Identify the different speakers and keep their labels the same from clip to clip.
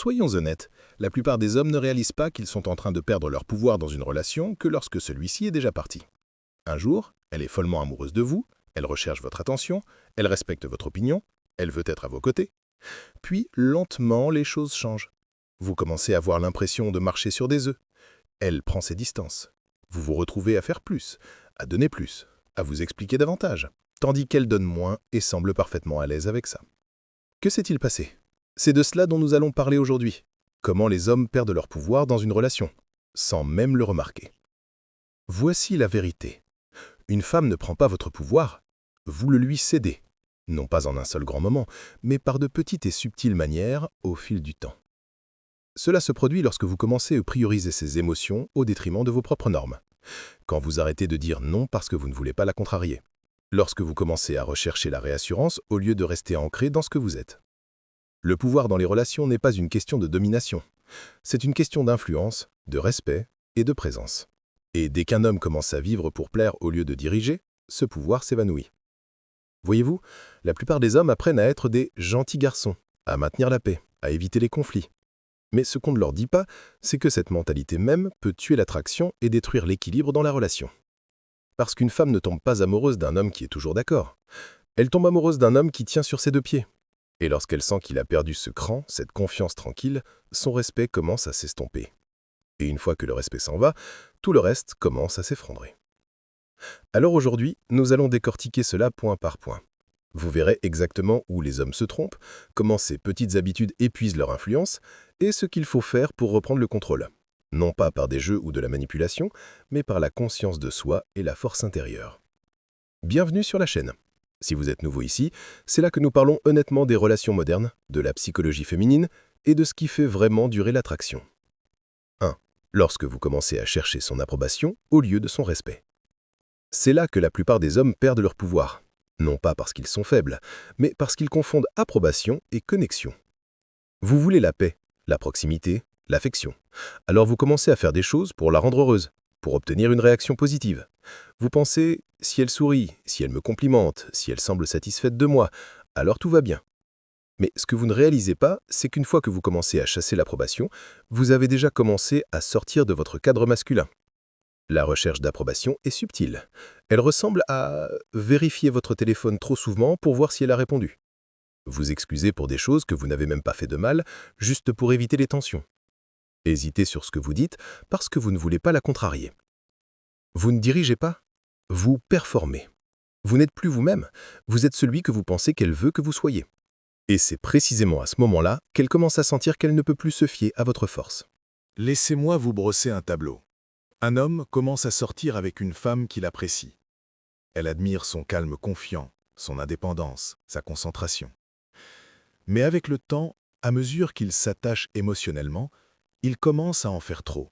Speaker 1: Soyons honnêtes, la plupart des hommes ne réalisent pas qu'ils sont en train de perdre leur pouvoir dans une relation que lorsque celui-ci est déjà parti. Un jour, elle est follement amoureuse de vous, elle recherche votre attention, elle respecte votre opinion, elle veut être à vos côtés. Puis, lentement, les choses changent. Vous commencez à avoir l'impression de marcher sur des œufs. Elle prend ses distances. Vous vous retrouvez à faire plus, à donner plus, à vous expliquer davantage, tandis qu'elle donne moins et semble parfaitement à l'aise avec ça. Que s'est-il passé? C'est de cela dont nous allons parler aujourd'hui. Comment les hommes perdent leur pouvoir dans une relation, sans même le remarquer. Voici la vérité. Une femme ne prend pas votre pouvoir, vous le lui cédez. Non pas en un seul grand moment, mais par de petites et subtiles manières au fil du temps. Cela se produit lorsque vous commencez à prioriser ses émotions au détriment de vos propres normes. Quand vous arrêtez de dire non parce que vous ne voulez pas la contrarier. Lorsque vous commencez à rechercher la réassurance au lieu de rester ancré dans ce que vous êtes. Le pouvoir dans les relations n'est pas une question de domination. C'est une question d'influence, de respect et de présence. Et dès qu'un homme commence à vivre pour plaire au lieu de diriger, ce pouvoir s'évanouit. Voyez-vous, la plupart des hommes apprennent à être des gentils garçons, à maintenir la paix, à éviter les conflits. Mais ce qu'on ne leur dit pas, c'est que cette mentalité même peut tuer l'attraction et détruire l'équilibre dans la relation. Parce qu'une femme ne tombe pas amoureuse d'un homme qui est toujours d'accord. Elle tombe amoureuse d'un homme qui tient sur ses deux pieds. Et lorsqu'elle sent qu'il a perdu ce cran, cette confiance tranquille, son respect commence à s'estomper. Et une fois que le respect s'en va, tout le reste commence à s'effondrer. Alors aujourd'hui, nous allons décortiquer cela point par point. Vous verrez exactement où les hommes se trompent, comment ces petites habitudes épuisent leur influence, et ce qu'il faut faire pour reprendre le contrôle. Non pas par des jeux ou de la manipulation, mais par la conscience de soi et la force intérieure. Bienvenue sur la chaîne. Si vous êtes nouveau ici, c'est là que nous parlons honnêtement des relations modernes, de la psychologie féminine et de ce qui fait vraiment durer l'attraction. 1. Lorsque vous commencez à chercher son approbation au lieu de son respect. C'est là que la plupart des hommes perdent leur pouvoir. Non pas parce qu'ils sont faibles, mais parce qu'ils confondent approbation et connexion. Vous voulez la paix, la proximité, l'affection. Alors vous commencez à faire des choses pour la rendre heureuse, pour obtenir une réaction positive. Vous pensez, si elle sourit, si elle me complimente, si elle semble satisfaite de moi, alors tout va bien. Mais ce que vous ne réalisez pas, c'est qu'une fois que vous commencez à chasser l'approbation, vous avez déjà commencé à sortir de votre cadre masculin. La recherche d'approbation est subtile. Elle ressemble à vérifier votre téléphone trop souvent pour voir si elle a répondu. Vous excusez pour des choses que vous n'avez même pas fait de mal, juste pour éviter les tensions. Hésitez sur ce que vous dites parce que vous ne voulez pas la contrarier. Vous ne dirigez pas, vous performez. Vous n'êtes plus vous-même, vous êtes celui que vous pensez qu'elle veut que vous soyez. Et c'est précisément à ce moment-là qu'elle commence à sentir qu'elle ne peut plus se fier à votre force.
Speaker 2: Laissez-moi vous brosser un tableau. Un homme commence à sortir avec une femme qu'il apprécie. Elle admire son calme confiant, son indépendance, sa concentration. Mais avec le temps, à mesure qu'il s'attache émotionnellement, il commence à en faire trop.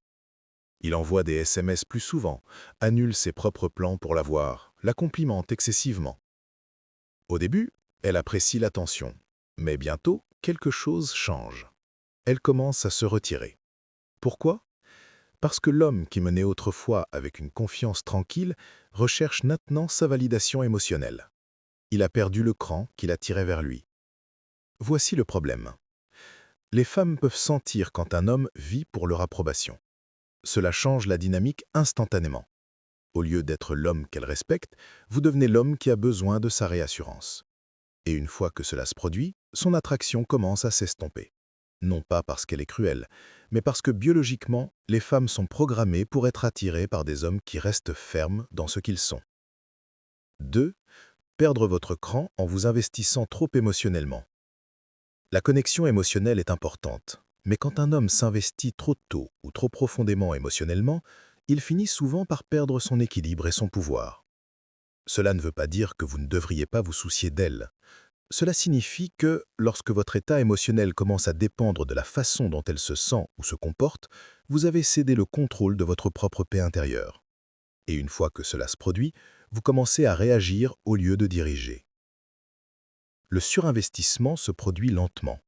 Speaker 2: Il envoie des SMS plus souvent, annule ses propres plans pour la voir, la complimente excessivement. Au début, elle apprécie l'attention, mais bientôt, quelque chose change. Elle commence à se retirer. Pourquoi ? Parce que l'homme qui menait autrefois avec une confiance tranquille recherche maintenant sa validation émotionnelle. Il a perdu le cran qui l'attirait vers lui. Voici le problème. Les femmes peuvent sentir quand un homme vit pour leur approbation. Cela change la dynamique instantanément. Au lieu d'être l'homme qu'elle respecte, vous devenez l'homme qui a besoin de sa réassurance. Et une fois que cela se produit, son attraction commence à s'estomper. Non pas parce qu'elle est cruelle, mais parce que biologiquement, les femmes sont programmées pour être attirées par des hommes qui restent fermes dans ce qu'ils sont. 2. Perdre votre cran en vous investissant trop émotionnellement. La connexion émotionnelle est importante, mais quand un homme s'investit trop tôt ou trop profondément émotionnellement, il finit souvent par perdre son équilibre et son pouvoir. Cela ne veut pas dire que vous ne devriez pas vous soucier d'elle. Cela signifie que, lorsque votre état émotionnel commence à dépendre de la façon dont elle se sent ou se comporte, vous avez cédé le contrôle de votre propre paix intérieure. Et une fois que cela se produit, vous commencez à réagir au lieu de diriger. Le surinvestissement se produit lentement.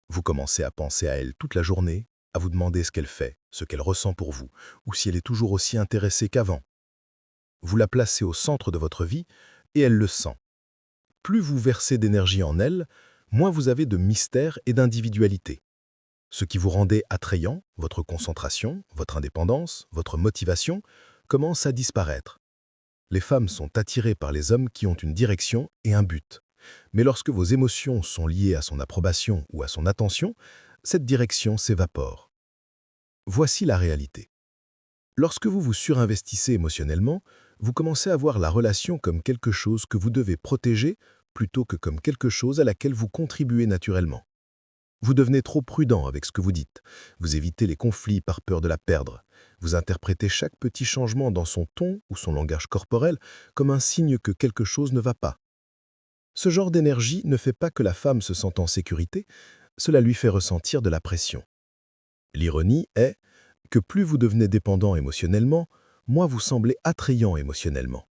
Speaker 2: Vous commencez à penser à elle toute la journée, à vous demander ce qu'elle fait, ce qu'elle ressent pour vous, ou si elle est toujours aussi intéressée qu'avant. Vous la placez au centre de votre vie et elle le sent. Plus vous versez d'énergie en elle, moins vous avez de mystère et d'individualité. Ce qui vous rendait attrayant, votre concentration, votre indépendance, votre motivation, commence à disparaître. Les femmes sont attirées par les hommes qui ont une direction et un but. Mais lorsque vos émotions sont liées à son approbation ou à son attention, cette direction s'évapore. Voici la réalité. Lorsque vous vous surinvestissez émotionnellement, vous commencez à voir la relation comme quelque chose que vous devez protéger plutôt que comme quelque chose à laquelle vous contribuez naturellement. Vous devenez trop prudent avec ce que vous dites. Vous évitez les conflits par peur de la perdre. Vous interprétez chaque petit changement dans son ton ou son langage corporel comme un signe que quelque chose ne va pas. Ce genre d'énergie ne fait pas que la femme se sente en sécurité, cela lui fait ressentir de la pression. L'ironie est que plus vous devenez dépendant émotionnellement, moins vous semblez attrayant émotionnellement.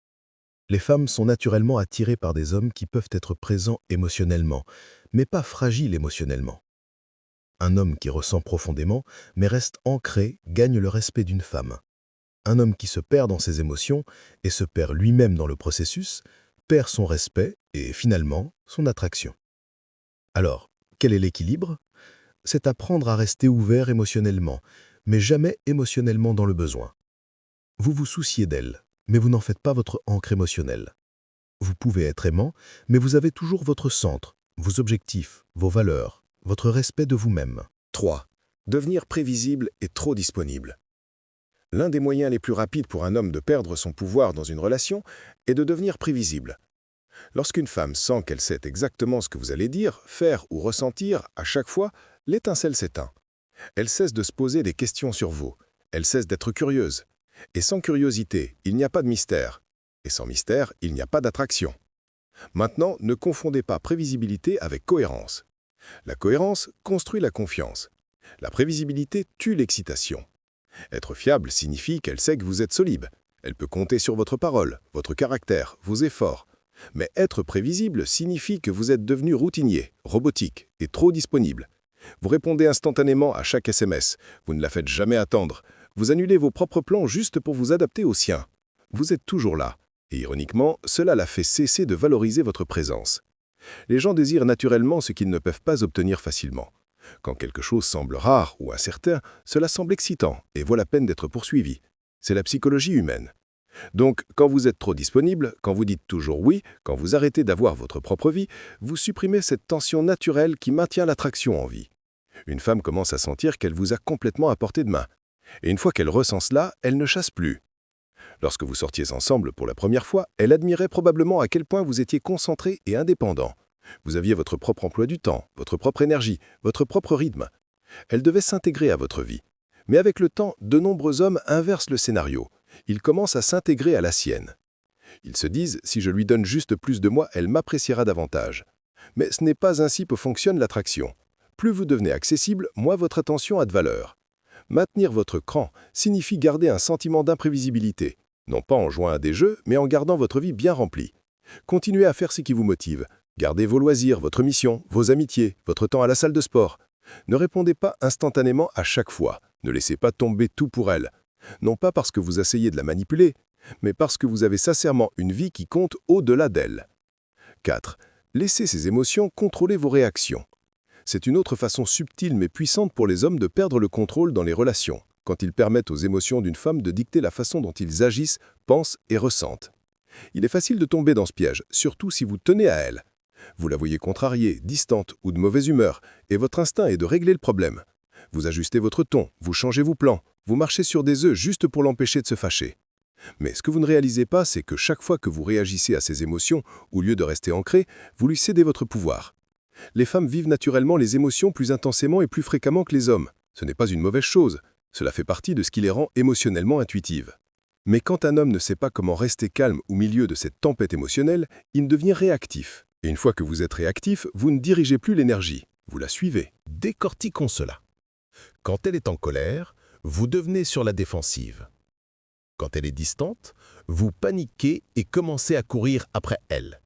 Speaker 2: Les femmes sont naturellement attirées par des hommes qui peuvent être présents émotionnellement, mais pas fragiles émotionnellement. Un homme qui ressent profondément, mais reste ancré, gagne le respect d'une femme. Un homme qui se perd dans ses émotions et se perd lui-même dans le processus, perd son respect et, finalement, son attraction. Alors, quel est l'équilibre? C'est apprendre à rester ouvert émotionnellement, mais jamais émotionnellement dans le besoin. Vous vous souciez d'elle, mais vous n'en faites pas votre ancre émotionnelle. Vous pouvez être aimant, mais vous avez toujours votre centre, vos objectifs, vos valeurs, votre respect de vous-même.
Speaker 1: 3. Devenir prévisible et trop disponible. L'un des moyens les plus rapides pour un homme de perdre son pouvoir dans une relation est de devenir prévisible. Lorsqu'une femme sent qu'elle sait exactement ce que vous allez dire, faire ou ressentir, à chaque fois, l'étincelle s'éteint. Elle cesse de se poser des questions sur vous. Elle cesse d'être curieuse. Et sans curiosité, il n'y a pas de mystère. Et sans mystère, il n'y a pas d'attraction. Maintenant, ne confondez pas prévisibilité avec cohérence. La cohérence construit la confiance. La prévisibilité tue l'excitation. Être fiable signifie qu'elle sait que vous êtes solide. Elle peut compter sur votre parole, votre caractère, vos efforts. Mais être prévisible signifie que vous êtes devenu routinier, robotique et trop disponible. Vous répondez instantanément à chaque SMS. Vous ne la faites jamais attendre. Vous annulez vos propres plans juste pour vous adapter aux siens. Vous êtes toujours là. Et ironiquement, cela la fait cesser de valoriser votre présence. Les gens désirent naturellement ce qu'ils ne peuvent pas obtenir facilement. Quand quelque chose semble rare ou incertain, cela semble excitant et vaut la peine d'être poursuivi. C'est la psychologie humaine. Donc, quand vous êtes trop disponible, quand vous dites toujours oui, quand vous arrêtez d'avoir votre propre vie, vous supprimez cette tension naturelle qui maintient l'attraction en vie. Une femme commence à sentir qu'elle vous a complètement à portée de main. Et une fois qu'elle ressent cela, elle ne chasse plus. Lorsque vous sortiez ensemble pour la première fois, elle admirait probablement à quel point vous étiez concentré et indépendant. Vous aviez votre propre emploi du temps, votre propre énergie, votre propre rythme. Elle devait s'intégrer à votre vie. Mais avec le temps, de nombreux hommes inversent le scénario. Ils commencent à s'intégrer à la sienne. Ils se disent, si je lui donne juste plus de moi, elle m'appréciera davantage. Mais ce n'est pas ainsi que fonctionne l'attraction. Plus vous devenez accessible, moins votre attention a de valeur. Maintenir votre cran signifie garder un sentiment d'imprévisibilité, non pas en jouant à des jeux, mais en gardant votre vie bien remplie. Continuez à faire ce qui vous motive. Gardez vos loisirs, votre mission, vos amitiés, votre temps à la salle de sport. Ne répondez pas instantanément à chaque fois. Ne laissez pas tomber tout pour elle. Non pas parce que vous essayez de la manipuler, mais parce que vous avez sincèrement une vie qui compte au-delà d'elle. 4. Laissez ces émotions contrôler vos réactions. C'est une autre façon subtile mais puissante pour les hommes de perdre le contrôle dans les relations, quand ils permettent aux émotions d'une femme de dicter la façon dont ils agissent, pensent et ressentent. Il est facile de tomber dans ce piège, surtout si vous tenez à elle. Vous la voyez contrariée, distante ou de mauvaise humeur, et votre instinct est de régler le problème. Vous ajustez votre ton, vous changez vos plans, vous marchez sur des œufs juste pour l'empêcher de se fâcher. Mais ce que vous ne réalisez pas, c'est que chaque fois que vous réagissez à ces émotions, au lieu de rester ancré, vous lui cédez votre pouvoir. Les femmes vivent naturellement les émotions plus intensément et plus fréquemment que les hommes. Ce n'est pas une mauvaise chose. Cela fait partie de ce qui les rend émotionnellement intuitives. Mais quand un homme ne sait pas comment rester calme au milieu de cette tempête émotionnelle, il devient réactif. Et une fois que vous êtes réactif, vous ne dirigez plus l'énergie. Vous la suivez.
Speaker 3: Décortiquons cela. Quand elle est en colère, vous devenez sur la défensive. Quand elle est distante, vous paniquez et commencez à courir après elle.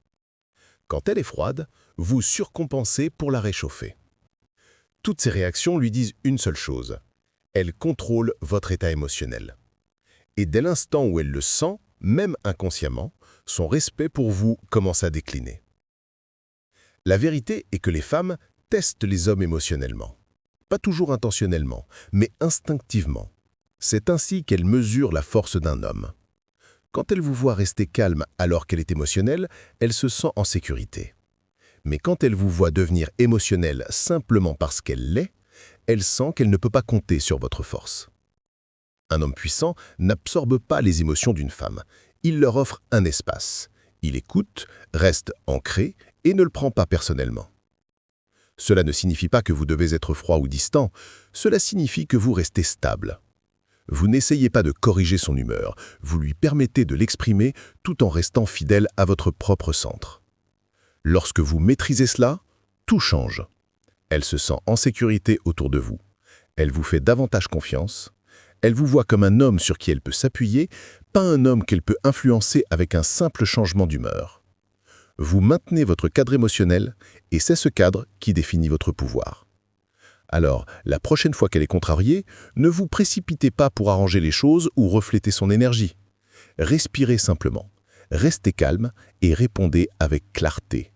Speaker 3: Quand elle est froide, vous surcompensez pour la réchauffer. Toutes ces réactions lui disent une seule chose. Elle contrôle votre état émotionnel. Et dès l'instant où elle le sent, même inconsciemment, son respect pour vous commence à décliner. La vérité est que les femmes testent les hommes émotionnellement. Pas toujours intentionnellement, mais instinctivement. C'est ainsi qu'elle mesure la force d'un homme. Quand elle vous voit rester calme alors qu'elle est émotionnelle, elle se sent en sécurité. Mais quand elle vous voit devenir émotionnelle simplement parce qu'elle l'est, elle sent qu'elle ne peut pas compter sur votre force. Un homme puissant n'absorbe pas les émotions d'une femme. Il leur offre un espace. Il écoute, reste ancré et ne le prend pas personnellement. Cela ne signifie pas que vous devez être froid ou distant, cela signifie que vous restez stable. Vous n'essayez pas de corriger son humeur, vous lui permettez de l'exprimer tout en restant fidèle à votre propre centre. Lorsque vous maîtrisez cela, tout change. Elle se sent en sécurité autour de vous. Elle vous fait davantage confiance. Elle vous voit comme un homme sur qui elle peut s'appuyer, pas un homme qu'elle peut influencer avec un simple changement d'humeur. Vous maintenez votre cadre émotionnel et c'est ce cadre qui définit votre pouvoir. Alors, la prochaine fois qu'elle est contrariée, ne vous précipitez pas pour arranger les choses ou refléter son énergie. Respirez simplement, restez calme et répondez avec clarté.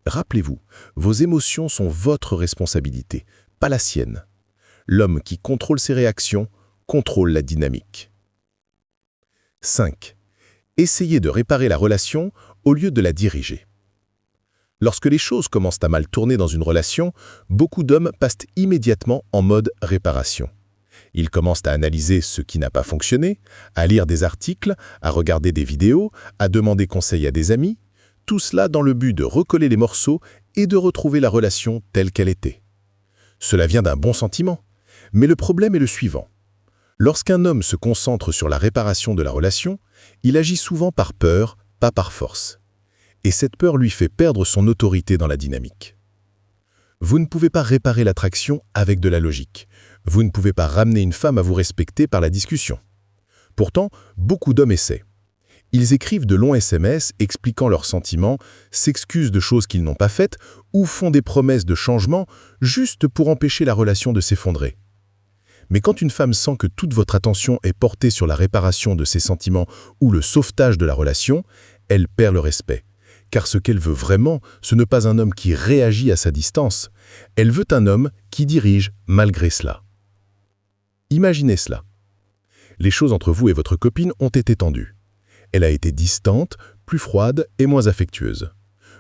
Speaker 3: Rappelez-vous, vos émotions sont votre responsabilité, pas la sienne. L'homme qui contrôle ses réactions contrôle la dynamique. 5. Essayez de réparer la relation au lieu de la diriger. Lorsque les choses commencent à mal tourner dans une relation, beaucoup d'hommes passent immédiatement en mode réparation. Ils commencent à analyser ce qui n'a pas fonctionné, à lire des articles, à regarder des vidéos, à demander conseil à des amis, tout cela dans le but de recoller les morceaux et de retrouver la relation telle qu'elle était. Cela vient d'un bon sentiment, mais le problème est le suivant. Lorsqu'un homme se concentre sur la réparation de la relation, il agit souvent par peur, pas par force. Et cette peur lui fait perdre son autorité dans la dynamique. Vous ne pouvez pas réparer l'attraction avec de la logique. Vous ne pouvez pas ramener une femme à vous respecter par la discussion. Pourtant, beaucoup d'hommes essaient. Ils écrivent de longs SMS expliquant leurs sentiments, s'excusent de choses qu'ils n'ont pas faites ou font des promesses de changement juste pour empêcher la relation de s'effondrer. Mais quand une femme sent que toute votre attention est portée sur la réparation de ses sentiments ou le sauvetage de la relation, elle perd le respect. Car ce qu'elle veut vraiment, ce n'est pas un homme qui réagit à sa distance. Elle veut un homme qui dirige malgré cela. Imaginez cela. Les choses entre vous et votre copine ont été tendues. Elle a été distante, plus froide et moins affectueuse.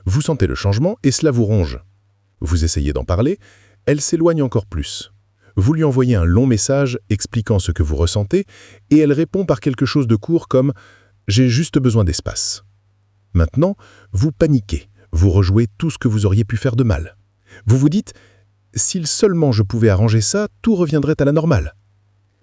Speaker 3: Vous sentez le changement et cela vous ronge. Vous essayez d'en parler, elle s'éloigne encore plus. Vous lui envoyez un long message expliquant ce que vous ressentez et elle répond par quelque chose de court comme « J'ai juste besoin d'espace ». Maintenant, vous paniquez, vous rejouez tout ce que vous auriez pu faire de mal. Vous vous dites « Si seulement je pouvais arranger ça, tout reviendrait à la normale ».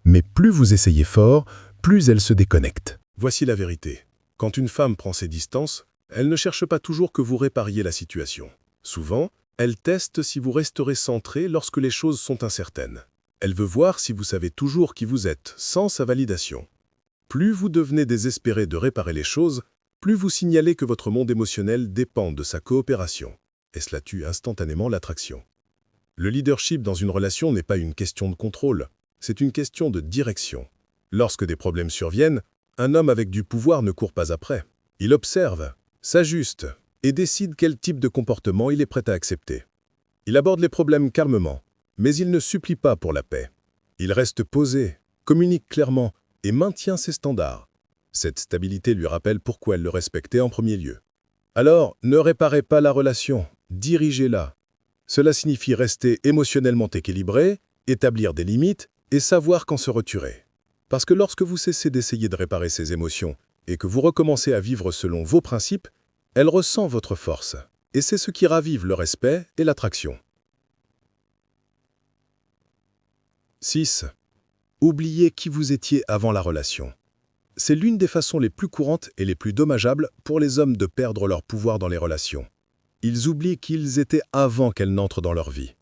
Speaker 3: Mais plus vous essayez fort, plus elle se déconnecte.
Speaker 2: Voici la vérité. Quand une femme prend ses distances, elle ne cherche pas toujours que vous répariez la situation. Souvent, elle teste si vous resterez centré lorsque les choses sont incertaines. Elle veut voir si vous savez toujours qui vous êtes, sans sa validation. Plus vous devenez désespéré de réparer les choses, plus vous signalez que votre monde émotionnel dépend de sa coopération. Et cela tue instantanément l'attraction. Le leadership dans une relation n'est pas une question de contrôle, c'est une question de direction. Lorsque des problèmes surviennent, un homme avec du pouvoir ne court pas après. Il observe, s'ajuste et décide quel type de comportement il est prêt à accepter. Il aborde les problèmes calmement, mais il ne supplie pas pour la paix. Il reste posé, communique clairement et maintient ses standards. Cette stabilité lui rappelle pourquoi elle le respectait en premier lieu. Alors, ne réparez pas la relation, dirigez-la. Cela signifie rester émotionnellement équilibré, établir des limites et savoir quand se retirer. Parce que lorsque vous cessez d'essayer de réparer ses émotions et que vous recommencez à vivre selon vos principes, elle ressent votre force. Et c'est ce qui ravive le respect et l'attraction. 6. Oubliez qui vous étiez avant la relation. C'est l'une des façons les plus courantes et les plus dommageables pour les hommes de perdre leur pouvoir dans les relations. Ils oublient qui ils étaient avant qu'elles n'entrent dans leur vie.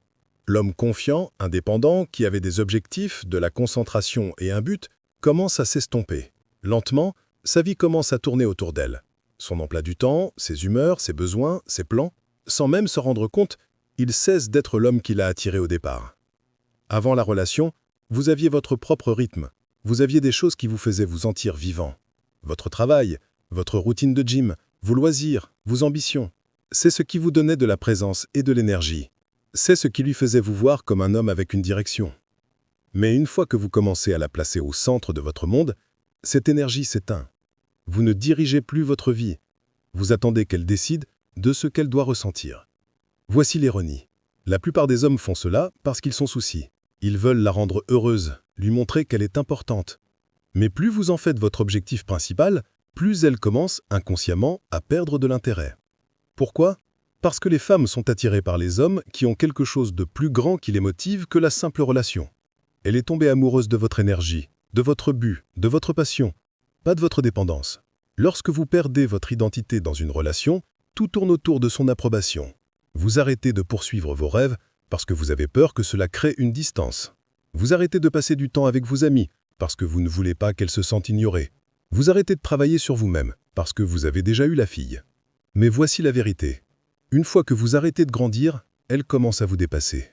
Speaker 2: L'homme confiant, indépendant, qui avait des objectifs, de la concentration et un but, commence à s'estomper. Lentement, sa vie commence à tourner autour d'elle. Son emploi du temps, ses humeurs, ses besoins, ses plans, sans même se rendre compte, il cesse d'être l'homme qui l'a attiré au départ. Avant la relation, vous aviez votre propre rythme. Vous aviez des choses qui vous faisaient vous sentir vivant. Votre travail, votre routine de gym, vos loisirs, vos ambitions. C'est ce qui vous donnait de la présence et de l'énergie.
Speaker 1: C'est ce qui lui faisait vous voir comme un homme avec une direction. Mais une fois que vous commencez à la placer au centre de votre monde, cette énergie s'éteint. Vous ne dirigez plus votre vie. Vous attendez qu'elle décide de ce qu'elle doit ressentir. Voici l'ironie. La plupart des hommes font cela parce qu'ils sont soucis. Ils veulent la rendre heureuse, lui montrer qu'elle est importante. Mais plus vous en faites votre objectif principal, plus elle commence inconsciemment à perdre de l'intérêt. Pourquoi ? Parce que les femmes sont attirées par les hommes qui ont quelque chose de plus grand qui les motive que la simple relation. Elle est tombée amoureuse de votre énergie, de votre but, de votre passion, pas de votre dépendance. Lorsque vous perdez votre identité dans une relation, tout tourne autour de son approbation. Vous arrêtez de poursuivre vos rêves parce que vous avez peur que cela crée une distance. Vous arrêtez de passer du temps avec vos amis parce que vous ne voulez pas qu'elle se sente ignorée. Vous arrêtez de travailler sur vous-même parce que vous avez déjà eu la fille. Mais voici la vérité. Une fois que vous arrêtez de grandir, elle commence à vous dépasser.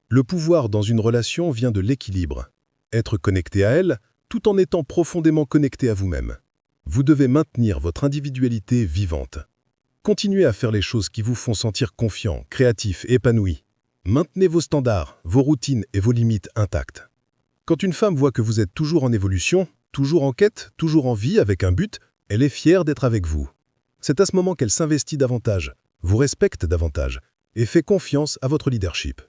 Speaker 1: Le pouvoir dans une relation vient de l'équilibre. Être connecté à elle, tout en étant profondément connecté à vous-même. Vous devez maintenir votre individualité vivante. Continuez à faire les choses qui vous font sentir confiant, créatif, épanoui. Maintenez vos standards, vos routines et vos limites intactes. Quand une femme voit que vous êtes toujours en évolution, toujours en quête, toujours en vie avec un but, elle est fière d'être avec vous. C'est à ce moment qu'elle s'investit davantage, vous respecte davantage et fait confiance à votre leadership.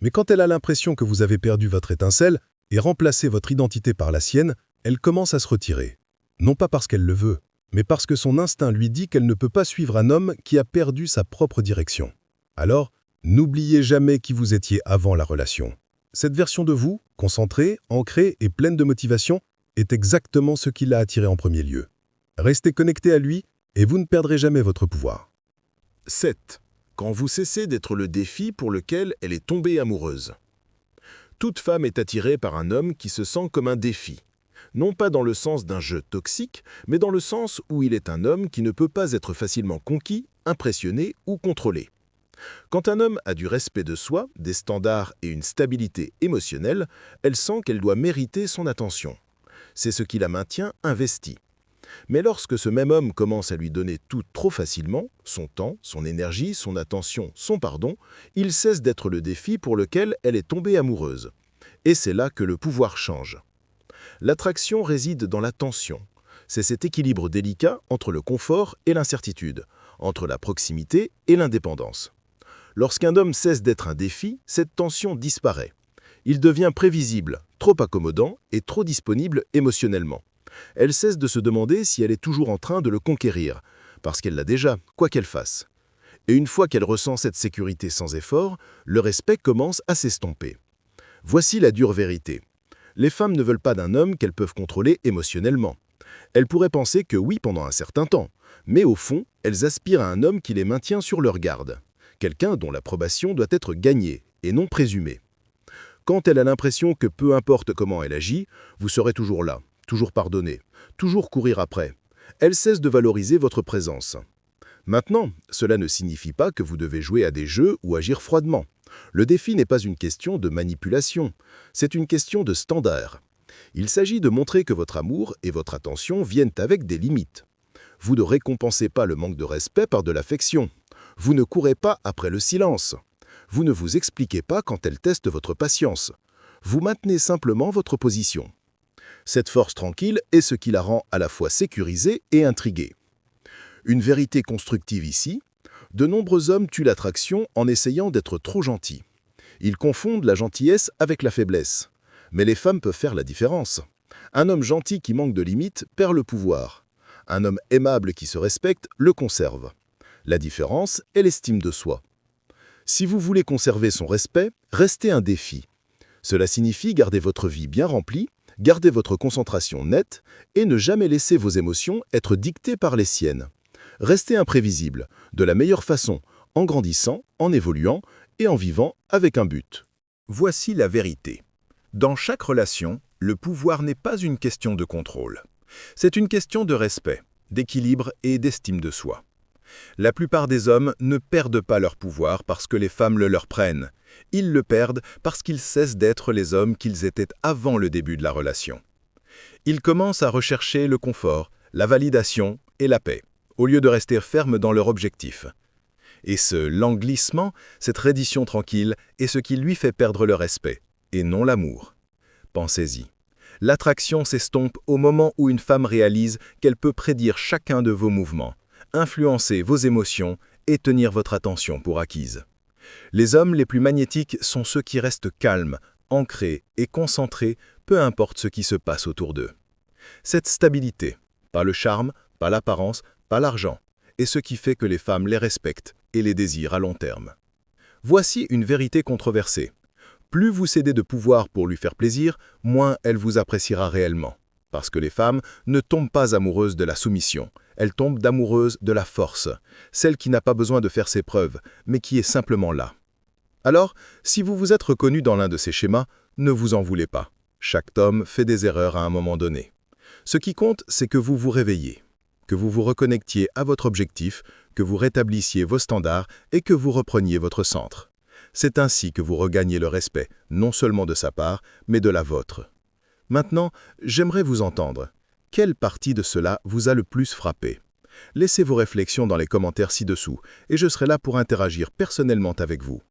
Speaker 1: Mais quand elle a l'impression que vous avez perdu votre étincelle et remplacé votre identité par la sienne, elle commence à se retirer. Non pas parce qu'elle le veut, mais parce que son instinct lui dit qu'elle ne peut pas suivre un homme qui a perdu sa propre direction. Alors, n'oubliez jamais qui vous étiez avant la relation. Cette version de vous, concentrée, ancrée et pleine de motivation, est exactement ce qui l'a attiré en premier lieu. Restez connecté à lui et vous ne perdrez jamais votre pouvoir.
Speaker 3: 7. Quand vous cessez d'être le défi pour lequel elle est tombée amoureuse. Toute femme est attirée par un homme qui se sent comme un défi. Non pas dans le sens d'un jeu toxique, mais dans le sens où il est un homme qui ne peut pas être facilement conquis, impressionné ou contrôlé. Quand un homme a du respect de soi, des standards et une stabilité émotionnelle, elle sent qu'elle doit mériter son attention. C'est ce qui la maintient investie. Mais lorsque ce même homme commence à lui donner tout trop facilement, son temps, son énergie, son attention, son pardon, il cesse d'être le défi pour lequel elle est tombée amoureuse. Et c'est là que le pouvoir change. L'attraction réside dans la tension. C'est cet équilibre délicat entre le confort et l'incertitude, entre la proximité et l'indépendance. Lorsqu'un homme cesse d'être un défi, cette tension disparaît. Il devient prévisible, trop accommodant et trop disponible émotionnellement. Elle cesse de se demander si elle est toujours en train de le conquérir, parce qu'elle l'a déjà, quoi qu'elle fasse. Et une fois qu'elle ressent cette sécurité sans effort, le respect commence à s'estomper. Voici la dure vérité. Les femmes ne veulent pas d'un homme qu'elles peuvent contrôler émotionnellement. Elles pourraient penser que oui pendant un certain temps, mais au fond, elles aspirent à un homme qui les maintient sur leur garde. Quelqu'un dont l'approbation doit être gagnée et non présumée. Quand elle a l'impression que peu importe comment elle agit, vous serez toujours là, toujours pardonner, toujours courir après. Elle cesse de valoriser votre présence. Maintenant, cela ne signifie pas que vous devez jouer à des jeux ou agir froidement. Le défi n'est pas une question de manipulation, c'est une question de standard. Il s'agit de montrer que votre amour et votre attention viennent avec des limites. Vous ne récompensez pas le manque de respect par de l'affection. Vous ne courez pas après le silence. Vous ne vous expliquez pas quand elle teste votre patience. Vous maintenez simplement votre position. Cette force tranquille est ce qui la rend à la fois sécurisée et intriguée. Une vérité constructive ici, de nombreux hommes tuent l'attraction en essayant d'être trop gentils. Ils confondent la gentillesse avec la faiblesse. Mais les femmes peuvent faire la différence. Un homme gentil qui manque de limites perd le pouvoir. Un homme aimable qui se respecte le conserve. La différence est l'estime de soi. Si vous voulez conserver son respect, restez un défi. Cela signifie garder votre vie bien remplie, garder votre concentration nette et ne jamais laisser vos émotions être dictées par les siennes. Restez imprévisible, de la meilleure façon, en grandissant, en évoluant et en vivant avec un but.
Speaker 2: Voici la vérité. Dans chaque relation, le pouvoir n'est pas une question de contrôle. C'est une question de respect, d'équilibre et d'estime de soi. La plupart des hommes ne perdent pas leur pouvoir parce que les femmes le leur prennent. Ils le perdent parce qu'ils cessent d'être les hommes qu'ils étaient avant le début de la relation. Ils commencent à rechercher le confort, la validation et la paix, au lieu de rester fermes dans leur objectif.
Speaker 1: Et ce languissement, cette reddition tranquille, est ce qui lui fait perdre le respect, et non l'amour. Pensez-y. L'attraction s'estompe au moment où une femme réalise qu'elle peut prédire chacun de vos mouvements, influencer vos émotions et tenir votre attention pour acquise. Les hommes les plus magnétiques sont ceux qui restent calmes, ancrés et concentrés, peu importe ce qui se passe autour d'eux. Cette stabilité, pas le charme, pas l'apparence, pas l'argent, est ce qui fait que les femmes les respectent et les désirent à long terme. Voici une vérité controversée. Plus vous cédez de pouvoir pour lui faire plaisir, moins elle vous appréciera réellement. Parce que les femmes ne tombent pas amoureuses de la soumission, elles tombent amoureuses de la force, celle qui n'a pas besoin de faire ses preuves, mais qui est simplement là. Alors, si vous vous êtes reconnu dans l'un de ces schémas, ne vous en voulez pas. Chaque homme fait des erreurs à un moment donné. Ce qui compte, c'est que vous vous réveillez, que vous vous reconnectiez à votre objectif, que vous rétablissiez vos standards et que vous repreniez votre centre. C'est ainsi que vous regagnez le respect, non seulement de sa part, mais de la vôtre. Maintenant, j'aimerais vous entendre. Quelle partie de cela vous a le plus frappé? Laissez vos réflexions dans les commentaires ci-dessous, et je serai là pour interagir personnellement avec vous.